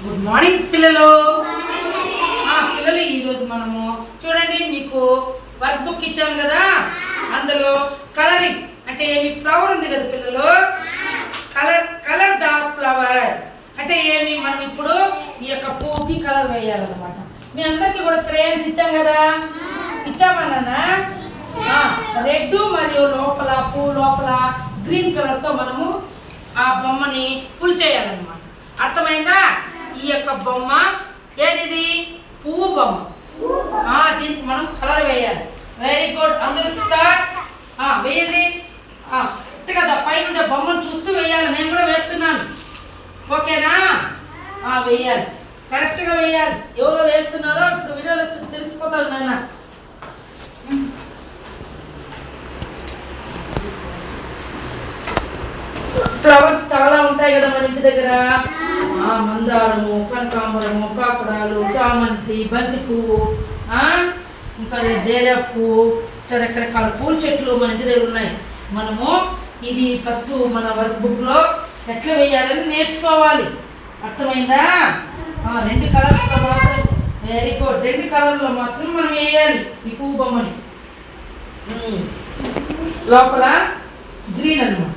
Good morning పిల్లలు. పిల్లలు ఈరోజు మనము చూడండి, మీకు వర్క్ బుక్ ఇచ్చాను కదా, అందులో కలరింగ్ అంటే ఏమి ఫ్లవర్ ఉంది కదా పిల్లలు, కలర్ ద ఫ్లవర్ అంటే ఏమి, మనం ఇప్పుడు ఈ యొక్క పువ్వుకి కలర్ వేయాలన్నమాట. మీ అందరికీ కూడా క్రేయన్స్ ఇచ్చాం కదా, ఇచ్చామన్నా రెడ్ మరియు లోపల పువ్వు లోపల గ్రీన్ కలర్తో మనము ఆ బొమ్మని ఫుల్ చేయాలన్నమాట. అర్థమైందా? ఈ యొక్క బొమ్మ ఏది? పువ్వు బొమ్మ. దీనికి మనం కలర్ వేయాలి. వెరీ గుడ్, అందరూ స్టార్ట్. వేయండి కదా, పైన ఉండే బొమ్మను చూస్తూ వేయాలి. నేను కూడా వేస్తున్నాను, ఓకేనా? వేయాలి, కరెక్ట్గా వేయాలి. ఎవరో వేస్తున్నారో ఇప్పుడు వీడియోలో తెలిసిపోతుంది నాన్న. ఫ్లవర్స్ చాలా ఉంటాయి కదా మన ఇంటి దగ్గర, మందారము, కనకాంబరము, కాకుడాలు, చామంతి, బంతి పువ్వు, ఇంకా డేరా పువ్వు, రకరకాల పూల చెట్లు మన ఇంటి దగ్గర ఉన్నాయి. మనము ఇది ఫస్ట్ మన వర్క్ బుక్లో ఎట్లా వేయాలని నేర్చుకోవాలి. అర్థమైందా? రెండు కలర్స్లో మాత్రం, వెరీ గుడ్, రెండు కలర్లో మాత్రం మనం వేయాలి ఈ పువ్వు బొమ్మని. లోపల గ్రీన్ అన్నమాట.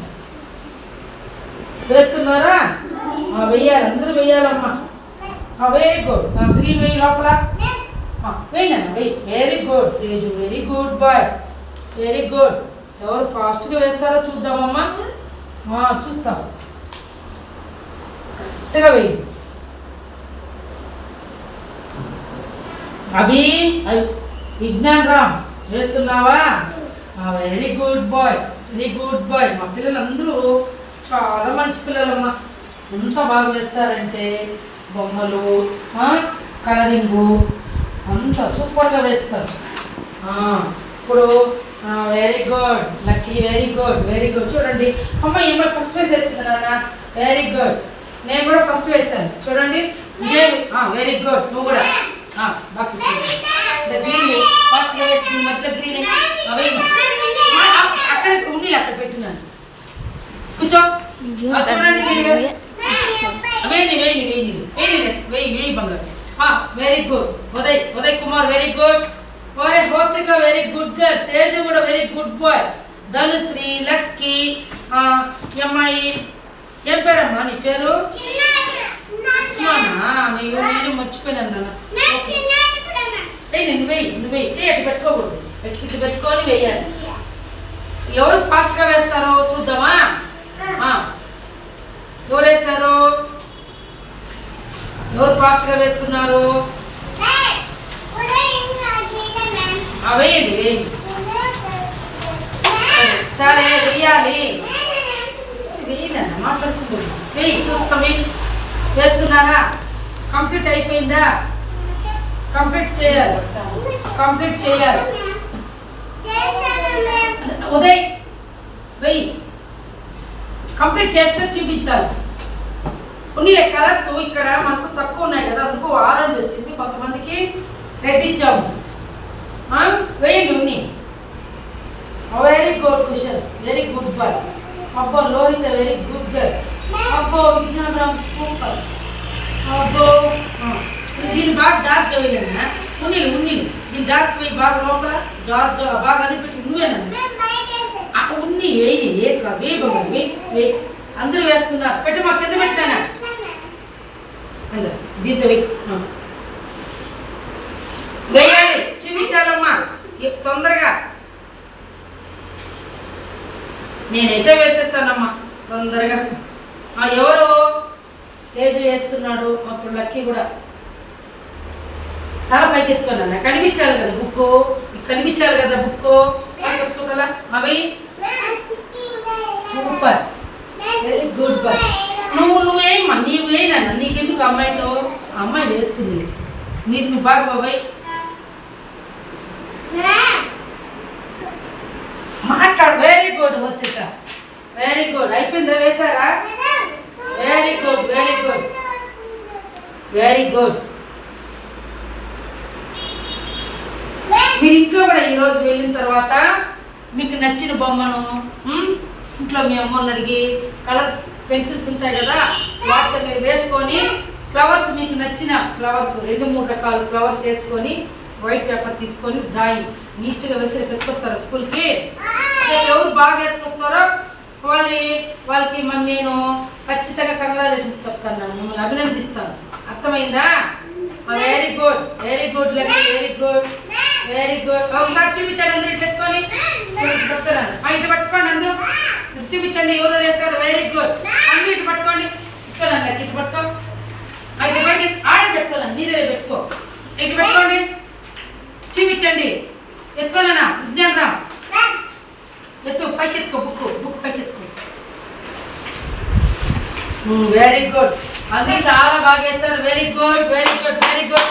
వేస్తున్నారా? వెయ్యాలి, అందరూ వెయ్యాలమ్మా. వెరీ గుడ్, గ్రీన్ వెయ్యి లోపల. వెయ్యినా వెయ్యి. Very good Teju, very good boy, very good. ఎవరు ఫాస్ట్గా వేస్తారో చూద్దామమ్మా. చూస్తాం, కరెక్ట్గా వెయ్యి. విజ్ఞాన్ రామ్ వేస్తున్నావా? Very good boy, very good boy. మా పిల్లలందరూ చాలా మంచి పిల్లలమ్మా. ఎంత బాగా వేస్తారంటే బొమ్మలు, కలరింగు అంత సూపర్గా వేస్తారు. ఇప్పుడు very good lucky, very good, very good. చూడండి అమ్మ, ఏమో ఫస్ట్ వేసేసింది నాన్న. వెరీ గుడ్, నేను కూడా ఫస్ట్ వేసాను. చూడండి, వెరీ గుడ్. నువ్వు కూడా బాగా గ్రీన్ ఫాస్ట్గా వేసింది. మధ్యలో గ్రీన్ అక్కడ ఉండి అక్కడ పెట్టినాను. కూర్చో. చూడండి, వేయి బంగారు. Very good Uday Kumar, very good. ఒరే Hotrika, very good girl. Teju కూడా very good boy. Dhanushri, lucky, అమ్మాయి ఏం పేరమ్మా నీ పేరు? నేను మర్చిపోయినాను నాన్న. నువ్వు చేయటి పెట్టుకోకూడదు, పెట్టుకొని వేయాలి. ఎవరు ఫాస్ట్గా వేస్తారో చూద్దామా? ఎవరు వేస్తారు? ఎవరు ఫాస్ట్గా వేస్తున్నారు? వేయండి వేయండి. సరే వేయాలి. వేయండి అన్న, మాట్లాడుకుంటున్నా. వేయి, చూస్తాం. వేస్తున్నారా? కంప్లీట్ అయిపోయిందా? కంప్లీట్ చేయాలి. ఉదయ్ వెయ్యి. కంప్లీట్ చేస్తే చూపించాలి. కొన్ని కలర్స్ ఇక్కడ మనకు తక్కువ ఉన్నాయి కదా, అందుకు ఆరెంజ్ వచ్చింది. కొంతమందికి రెడ్ ఇచ్చాము. వేయండి ఉన్ని. Very good Kushan, very good boy. అబ్బో లోహిత, వెరీ గుడ్ గర్ల్. అబ్బో విజ్ఞాన్ రామ్, సూపర్. అబ్బో దీన్ని బాగా డార్క్గా వేయలేనా? ఉన్నీలు దీన్ని డార్క్ వేయి, బాగా లోపల డార్క్ బాగా అనిపెట్టి నువ్వేనా? ఉన్ని వేయి, వేయి బాగా వేయి. అందరూ వేస్తున్నారు. పెట్టి మా కింద పెట్టినా దీంతో వేయాలి. చూపించాలమ్మా తొందరగా. నేనైతే వేసేస్తానమ్మా తొందరగా. ఎవరు? తేజు వేస్తున్నాడు. అప్పుడు లక్కీ కూడా తల పైకి ఎత్తుకున్నా. కనిపించాలి కదా బుక్, కనిపించాలి కదా బుక్. ఎత్తుకోగల అవి. Super, very good boy. నువ్వేమా నీవు వేయనన్నా, నీకెందుకు అమ్మాయితో? అమ్మాయి వేస్తుంది, నీకు నువ్వు బాగా బాబాయ్ మాట్లాడు. Very good Hotrika, very good. అయిపోయిందా? వేసారా? Very good, very good, very good. మీరు ఇంట్లో కూడా ఈరోజు వెళ్ళిన తర్వాత మీకు నచ్చిన బొమ్మను ఇంట్లో మీ అమ్మని అడిగి కలర్ పెన్సిల్స్ ఉంటాయి కదా, వాటితో మీరు వేసుకొని ఫ్లవర్స్ మీ మీకు నచ్చిన ఫ్లవర్స్ 2-3 రకాల ఫ్లవర్స్ వేసుకొని వైట్ పేపర్ తీసుకొని డ్రాయింగ్ నీట్గా వేసి పెట్టుకొస్తారు స్కూల్కి. ఎవరు బాగా వేసుకొస్తారో వాళ్ళకి నేను ఖచ్చితంగా కంగ్రాచులేషన్స్ చెప్తాను, మిమ్మల్ని అభినందిస్తాను. అర్థమైందా? Very good, very good lucky, very good, very good. ఒకసారి చూపించండి అందరూ ఇట్లా ఎత్తుకొని చెప్తాను. ఇటు పట్టుకోండి అందరూ, ఇటు చూపించండి ఎవరు వేస్తారు. వెరీ గుడ్, అందరూ ఇటు పట్టుకోండి. ఇట్టుకోనండి లక్కీ, ఇటు పట్టుకో. ఇటు పైకి ఆడే పెట్టుకోవాలండి, నీ దగ్గర పెట్టుకో. ఇటు పెట్టుకోండి, చూపించండి. ఎత్తుకోనా విజ్ఞాన్ రా, ఎత్తు పైకి ఎత్తుకో, బుక్ పైకి ఎత్తుకో. వెరీ గుడ్, అందరూ చాలా బాగా చేస్తారు. Very good, very good, very good.